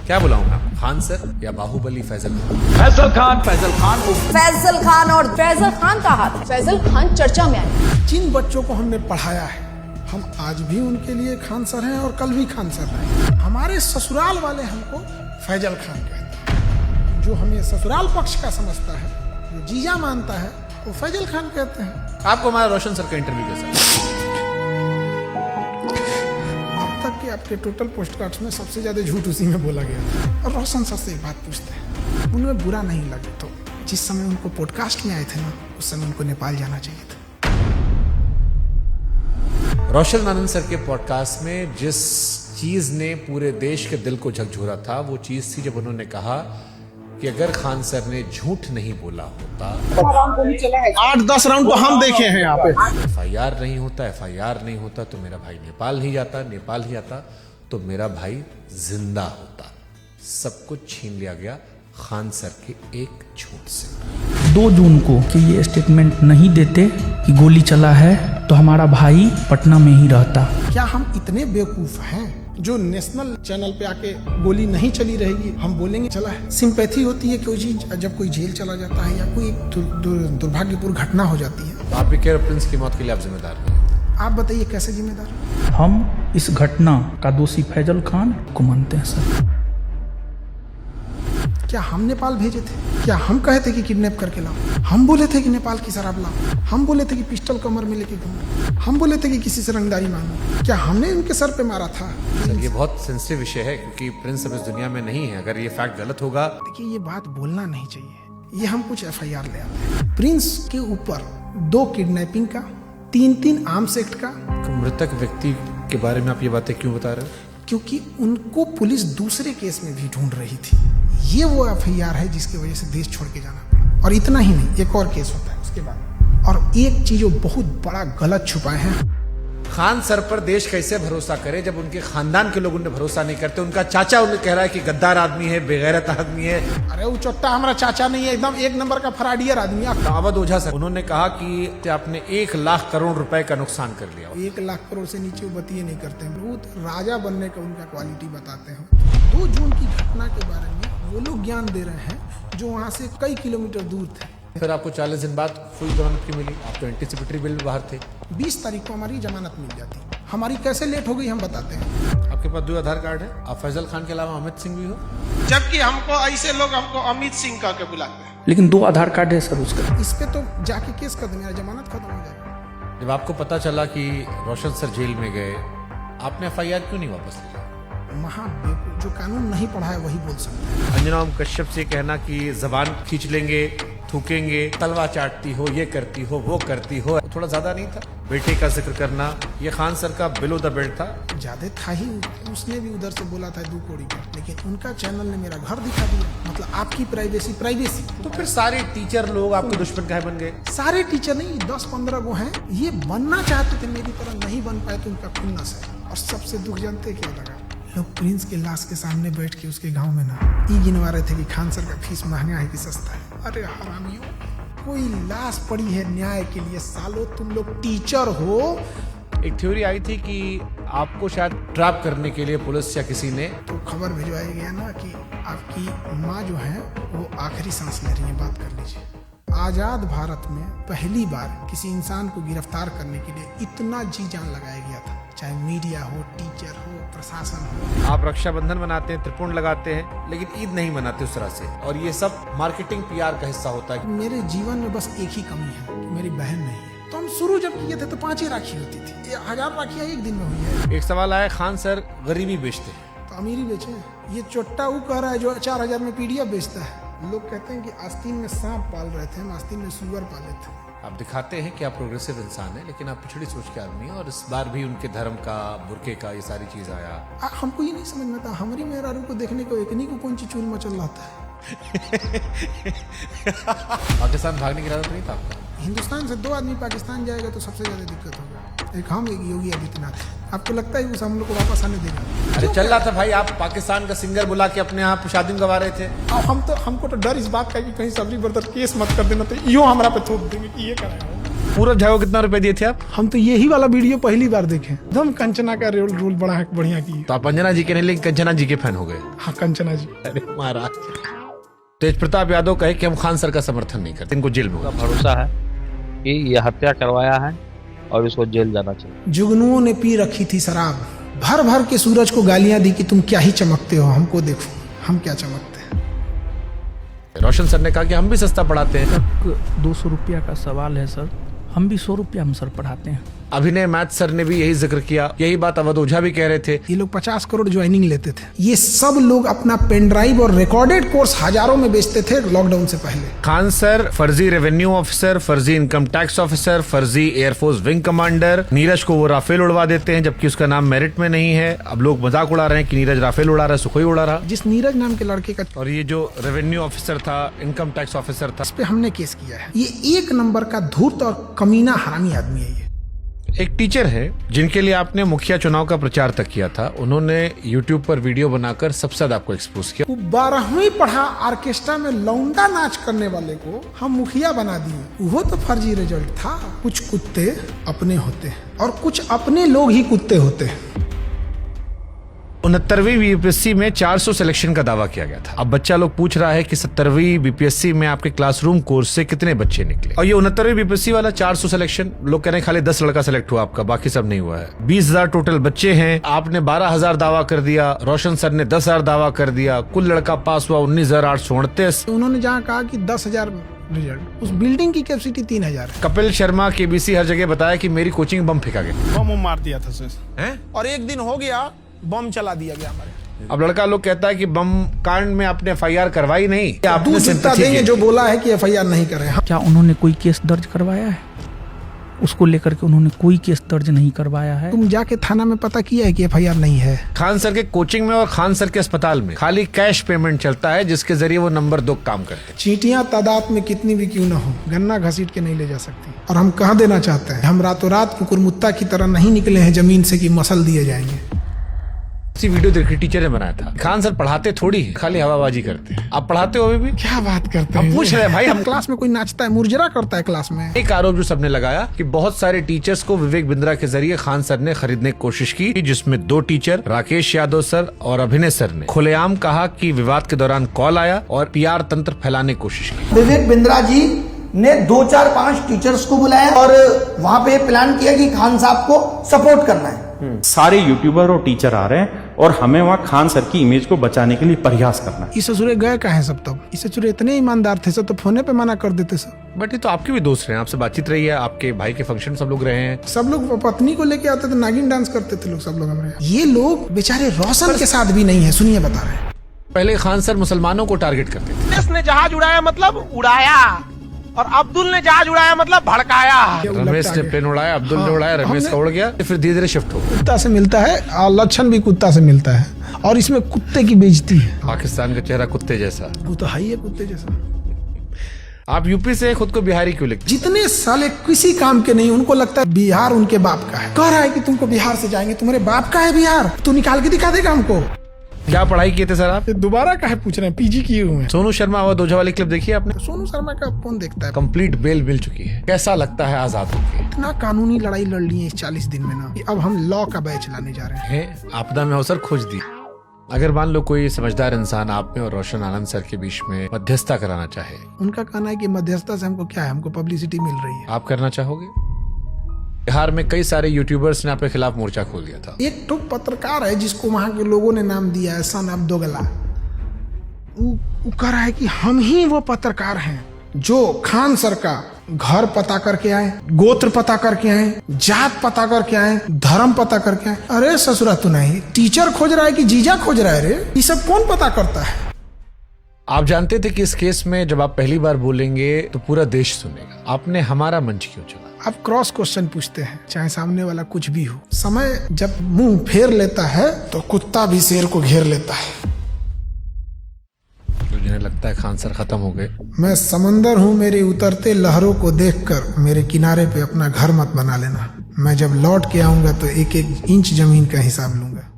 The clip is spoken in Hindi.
क्या बुलाऊं मैं आपको? खान सर या बाहुबली फैजल? फैजल खान और फैजल खान का हाथ। फैजल खान चर्चा में आए। जिन बच्चों को हमने पढ़ाया है, हम आज भी उनके लिए खान सर हैं और कल भी खान सर हैं। हमारे ससुराल वाले हमको फैजल खान कहते हैं। जो हमें ससुराल पक्ष का समझता है, जो जीजा मानता है, वो फैजल खान कहते हैं। आपको हमारा रोशन सर का इंटरव्यू कैसा? अब तक के आपके टोटल पोस्टकार्ड्स में सबसे ज्यादा झूठ उसी में बोला गया था। और रोशन सर से एक बात पूछते हैं, उनमें बुरा नहीं लगे तो जिस समय उनको पॉडकास्ट में आए थे ना, उस समय उनको नेपाल जाना चाहिए था। रोशन आनंद सर के पॉडकास्ट में जिस चीज ने पूरे देश के दिल को झकझोरा था, वो चीज थी जब उन्होंने कहा कि अगर खान सर ने झूठ नहीं बोला होता, 8-10 राउंड तो हम देखे हैं यहाँ पे। FIR नहीं होता तो मेरा भाई नेपाल नहीं जाता, नेपाल ही जाता तो मेरा भाई जिंदा होता। सब कुछ छीन लिया गया खान सर के एक झूठ से। 2 जून को कि ये स्टेटमेंट नहीं देते कि गोली चला है तो हमारा भाई पटना में ही रहता। क्या हम इतने बेवकूफ हैं जो नेशनल चैनल पे आके गोली नहीं चली रहेगी हम बोलेंगे चला है? सिंपैथी होती है कोई चीज जब कोई जेल चला जाता है या कोई दुर्भाग्यपूर्ण घटना हो जाती है। आप भी कह रहे प्रिंस की मौत के लिए आप जिम्मेदार नहीं? आप बताइए कैसे जिम्मेदार? हम इस घटना का दोषी फैजल खान को मानते हैं सर। क्या हम नेपाल भेजे थे? क्या हम कहे थे कि किडनैप करके लाओ? हम बोले थे कि नेपाल की शराब लाओ? हम बोले थे कि पिस्टल कमर में लेके घूमो? हम बोले थे कि किसी से रंगदारी मांगो? क्या हमने उनके सर पे मारा था? सर ये बहुत सेंसिटिव विषय है क्योंकि प्रिंस अब इस दुनिया में नहीं है। अगर ये फैक्ट गलत होगा, देखिए ये बात बोलना नहीं चाहिए। ये हम कुछ FIR ले आते हैं। प्रिंस के ऊपर 2 किडनैपिंग का, 3 आर्म्स एक्ट का। मृतक व्यक्ति के बारे में आप ये बातें क्यों बता रहे हो? क्योंकि उनको पुलिस दूसरे केस में भी ढूंढ रही थी। ये वो FIR है जिसकी वजह से देश छोड़ के जाना पड़ा। और इतना ही नहीं, एक और केस होता है उसके बाद। और एक चीज वो बहुत बड़ा गलत छुपाए हैं। खान सर पर देश कैसे भरोसा करे जब उनके खानदान के लोग उन्हें भरोसा नहीं करते? उनका चाचा उन्हें कह रहा है कि गद्दार आदमी है, बेगैरत आदमी है। अरे वो चोट्टा हमारा चाचा नहीं है, एकदम 1 नंबर का फराडियर आदमी है। अवध ओझा सर उन्होंने कहा कि आपने 1 लाख करोड़ रुपए का नुकसान कर लिया। 1 लाख करोड़ से नीचे वो बतिए नहीं करते हैं। बहुत राजा बनने का उनका क्वालिटी बताते हैं। 2 जून की घटना के बारे में वो लोग ज्ञान दे रहे हैं जो वहाँ से कई किलोमीटर दूर थे। फिर आपको 40 दिन बाद फुल जमानत की मिली। आप तो एंटीसिपेटरी बिल में बाहर थे। 20 तारीख को हमारी जमानत मिल जाती। हमारी कैसे लेट हो गई हम बताते हैं। आपके पास 2 आधार कार्ड है। आप फैजल खान के अलावा अमित सिंह भी हो। जबकि हमको ऐसे लोग हमको अमित सिंह कह के बुलाते हैं। लेकिन 2 आधार कार्ड है सर उसका। इस पे तो जाके केस कर देंगे, जमानत खत्म हो जाएगी। जब आपको पता चला कि रोशन सर जेल में गए, आपने FIR क्यों नहीं वापस लिया? महाबेवकूफ, जो कानून नहीं पढ़ा है वही बोल सकता है। अंजना ओम कश्यप से कहना कि जबान खींच लेंगे, थूकेंगे, तलवा चाटती हो, ये करती हो, वो करती हो, थोड़ा ज्यादा नहीं था? बेटे का जिक्र करना, ये खान सर का बिलो द बेल्ट था। ज्यादा था ही। उसने भी उधर से बोला था 2 कौड़ी का, लेकिन उनका चैनल ने मेरा घर दिखा दिया। मतलब आपकी प्राइवेसी। तो फिर सारे टीचर लोग आपके दुश्मन काहे बन गए? सारे टीचर नहीं, 10-15 गो हैं। ये बनना चाहते थे मेरी तरह, नहीं बन पाए तो उनका खुन्नस है। और सबसे दुख जानते क्या लगा? लोग प्रिंस के लाश के सामने बैठ के उसके गांव में ना ये गिनवा रहे थे कि खान सर का फीस महंगा है कि सस्ता है। अरे हरामियों, कोई लाश पड़ी है न्याय के लिए। सालों तुम लोग टीचर हो। एक थ्योरी आई थी कि आपको शायद ट्रैप करने के लिए पुलिस या किसी ने तो खबर भिजवाया गया ना कि आपकी माँ जो है वो आखिरी सांस ले रही है, बात कर लीजिए। आजाद भारत में पहली बार किसी इंसान को गिरफ्तार करने के लिए इतना जी जान लगाया गया था, चाहे मीडिया हो, टीचर हो, प्रशासन हो। आप रक्षाबंधन मनाते हैं, त्रिपुंड लगाते हैं, लेकिन ईद नहीं मनाते उस तरह से। और ये सब मार्केटिंग PR का हिस्सा होता है। मेरे जीवन में बस एक ही कमी है कि मेरी बहन नहीं है। तो हम शुरू जब किए थे तो 5 ही राखी होती थी। 1000 राखियां एक दिन में हुई है। एक सवाल आया, खान सर गरीबी बेचते हैं तो अमीरी बेचे। ये चोट्टा वो कह रहा है जो 4000 में PDF बेचता है। लोग कहते हैं कि आस्तीन में सांप पाल रहे थे, हम आस्तीन में सुअर पाले थे। आप दिखाते हैं कि आप प्रोग्रेसिव इंसान हैं, लेकिन आप पिछड़ी सोच के आदमी हैं। और इस बार भी उनके धर्म का, बुरके का, ये सारी चीज आया। हमको ये नहीं समझ में आता, हमारी मेहरारू को देखने को एकनी को कौन सी चूल मचल रहा था। पाकिस्तान भागने की इरादा नहीं था आपका? हिंदुस्तान से 2 आदमी पाकिस्तान जाएगा तो सबसे ज्यादा दिक्कत होगा। एक हम, एक योगी आदित्यनाथ। आपको लगता है उस हम लोग को वापस आने देगा? अरे चल रहा था भाई, आप पाकिस्तान का सिंगर बुला के अपने यहाँ शादी में गवा रहे थे। हमको तो डर इस बात का कि कहीं सबरी ब्रदर केस मत कर देना तो यो हमारा पे थोप देंगे कि ये कराया। पूरा झाओ कितना रुपए दिए थे आप? हम तो यही वाला वीडियो पहली बार देखे, एकदम कंचना का रोल बड़ा बढ़िया की। तो आप अंजना जी के नहीं लेकिन कंचना जी के फैन हो गए। हाँ कंचना जी। अरे महाराज, तेज प्रताप यादव कहे कि हम खान सर का समर्थन नहीं करते, इनको जेल में होगा। भरोसा है कि ये हत्या करवाया है और इसको जेल जाना चाहिए। जुगनुओं ने पी रखी थी शराब, भर भर के सूरज को गालियां दी कि तुम क्या ही चमकते हो, हमको देखो हम क्या चमकते हैं। रोशन सर ने कहा कि हम भी सस्ता पढ़ाते हैं। 200 रुपया का सवाल है सर, हम भी 100 रुपया हम सर पढ़ाते हैं। अभिनय मैथ सर ने भी यही जिक्र किया, यही बात अवध ओझा भी कह रहे थे। ये लोग 50 करोड़ ज्वाइनिंग लेते थे। ये सब लोग अपना पेन ड्राइव और रिकॉर्डेड कोर्स हजारों में बेचते थे लॉकडाउन से पहले। खान सर फर्जी रेवेन्यू ऑफिसर, फर्जी इनकम टैक्स ऑफिसर, फर्जी एयरफोर्स विंग कमांडर। नीरज को वो राफेल उड़वा देते हैं जबकि उसका नाम मेरिट में नहीं है। अब लोग मजाक उड़ा रहे हैं कि नीरज राफेल उड़ा रहा है, सुखोई उड़ा रहा। जिस नीरज नाम के लड़के का, और ये जो रेवेन्यू ऑफिसर था, इनकम टैक्स ऑफिसर था, इस पे हमने केस किया है। ये 1 नंबर का धूर्त और कमीना हरामी आदमी है। ये एक टीचर है जिनके लिए आपने मुखिया चुनाव का प्रचार तक किया था, उन्होंने YouTube पर वीडियो बनाकर सबसे ज्यादा आपको एक्सपोज किया। वो 12वीं पढ़ा ऑर्केस्ट्रा में लौंडा नाच करने वाले को हम मुखिया बना दिए। वो तो फर्जी रिजल्ट था। कुछ कुत्ते अपने होते हैं और कुछ अपने लोग ही कुत्ते होते हैं। 69वीं बीपीएससी में 400 सिलेक्शन का दावा किया गया था। अब बच्चा लोग पूछ रहा है कि 70वीं बीपीएससी में आपके क्लासरूम कोर्स से कितने बच्चे निकले। और ये 69वीं बीपीएससी वाला 400 सिलेक्शन, लोग कह रहे हैं खाली 10 लड़का सिलेक्ट हुआ आपका, बाकी सब नहीं हुआ है। 20,000 टोटल बच्चे हैं, आपने 12,000 दावा कर दिया, रोशन सर ने 10,000 दावा कर दिया, कुल लड़का पास हुआ 19,838। उन्होंने जहाँ कहा कि 10,000 रिजल्ट, उस बिल्डिंग की कैपेसिटी 3,000 है। कपिल शर्मा केबीसी हर जगह बताया कि मेरी कोचिंग बम फेंका गया। बम मार दिया था सर, हैं? और एक दिन हो गया बम चला दिया गया हमारे। अब लड़का लोग कहता है कि बम कांड में आपने FIR करवाई नहीं, आपने दूध जितना sympathy देंगे की। जो बोला है कि FIR नहीं करे। क्या उन्होंने कोई केस दर्ज करवाया है? उसको लेकर के उन्होंने कोई केस दर्ज नहीं करवाया है। तुम जाके थाना में पता किया है कि FIR नहीं है। खान सर के कोचिंग में और खान सर के अस्पताल में खाली कैश पेमेंट चलता है, जिसके जरिए वो नंबर 2 काम करते हैं। चींटियां तादाद में कितनी भी क्यों ना हो, गन्ना घसीट के नहीं ले जा सकती। और हम कह देना चाहते हैं, हम रातों रात कुकुरमुत्ता की तरह नहीं निकले हैं जमीन से कि मसल दिए जाएंगे। इसी वीडियो देखी टीचर ने बनाया था। खान सर पढ़ाते थोड़ी है, खाली हवाबाजी करते हैं। आप पढ़ाते हो अभी भी? क्या बात करते हम हैं? पूछ रहे हैं भाई, हम क्लास में कोई नाचता है, मुरझरा करता है क्लास में। एक आरोप जो सबने लगाया कि बहुत सारे टीचर्स को विवेक बिंद्रा के जरिए खान सर ने खरीदने की कोशिश की, जिसमें 2 टीचर राकेश यादव सर और अभिनय सर ने खुलेआम कहा कि विवाद के दौरान कॉल आया और PR तंत्र फैलाने की कोशिश की। विवेक बिंद्रा जी ने 2, 4, 5 टीचर्स को बुलाया और वहां पे प्लान किया कि खान साहब को सपोर्ट करना है। सारे यूट्यूबर और टीचर आ रहे हैं और हमें वहाँ खान सर की इमेज को बचाने के लिए प्रयास करना है। इस ससुरे गए कहाँ हैं सब? तब इस ससुरे इतने ईमानदार थे सब, तो फोने पे मना कर देते सब। बट ये तो आपके भी दोस्त रहे हैं, आपसे बातचीत रही है, आपके भाई के फंक्शन सब लोग रहे हैं। सब लोग पत्नी को लेके आते थे, नागिन डांस करते थे लोग, सब लोग हमारे। ये लोग बेचारे रोशन के साथ भी नहीं है। सुनिए बता रहे हैं। पहले खान सर मुसलमानों को टारगेट करते थे। रमेश ने जहाज उड़ाया मतलब उड़ाया, और अब्दुल ने जहाज उड़ाया मतलब भड़काया। रमेश ने प्लेन उड़ाया, अब्दुल ने उड़ाया, रमेश का उड़ गया, फिर धीरे धीरे शिफ्ट हो गया। कुत्ता से मिलता है और लक्षण भी कुत्ता से मिलता है, और इसमें कुत्ते की बेइज्जती है। पाकिस्तान का चेहरा कुत्ते जैसा। वो तो है ही है कुत्ते जैसा। आप यूपी से खुद को बिहारी क्यों लिखते? जितने साले किसी काम के नहीं, उनको लगता है बिहार उनके बाप का है। कह रहा है कि तुमको बिहार से जाएंगे, तुम्हारे बाप का है बिहार, तू निकाल के दिखा देगा हमको। क्या पढ़ाई किए थे सर आप? दोबारा काहे पूछ रहे हैं? PG किए हुए हैं। सोनू शर्मा अवध ओझा वाली क्लिप देखी आपने? सोनू शर्मा का कौन देखता है? कंप्लीट बेल मिल चुकी है। कैसा लगता है आजाद होके? इतना कानूनी लड़ाई लड़ ली है इस 40 दिन में ना, कि अब हम लॉ का बैच लाने जा रहे हैं। आपदा में अवसर खोज दी। अगर मान लो कोई समझदार इंसान आप में और रोशन आनंद सर के बीच में मध्यस्थता कराना चाहे, उनका कहना है कि मध्यस्थता से हमको क्या है, हमको पब्लिसिटी मिल रही है। आप करना चाहोगे? बिहार में कई सारे यूट्यूबर्स ने आपके खिलाफ मोर्चा खोल दिया था। एक तो पत्रकार है जिसको वहां के लोगों ने नाम दिया है सन ऑफ दोगला। वो कह रहा है कि हम ही वो पत्रकार हैं जो खान सर का घर पता करके आए, गोत्र पता करके आए, जात पता करके आए, धर्म पता करके आए। अरे ससुरा तू नहीं, टीचर खोज रहा है कि जीजा खोज रहा है? रे ये सब कौन पता करता है? आप जानते थे कि इस केस में जब आप पहली बार बोलेंगे तो पूरा देश सुनेगा। आपने हमारा मंच क्यों चुना? आप क्रॉस क्वेश्चन पूछते हैं, चाहे सामने वाला कुछ भी हो। समय जब मुंह फेर लेता है तो कुत्ता भी शेर को घेर लेता है। तो जिन्हें लगता है खान सर खत्म हो गए। मैं समंदर हूँ, मेरे उतरते लहरों को देखकर मेरे किनारे पे अपना घर मत बना लेना। मैं जब लौट के आऊंगा तो 1-1 इंच जमीन का हिसाब लूंगा।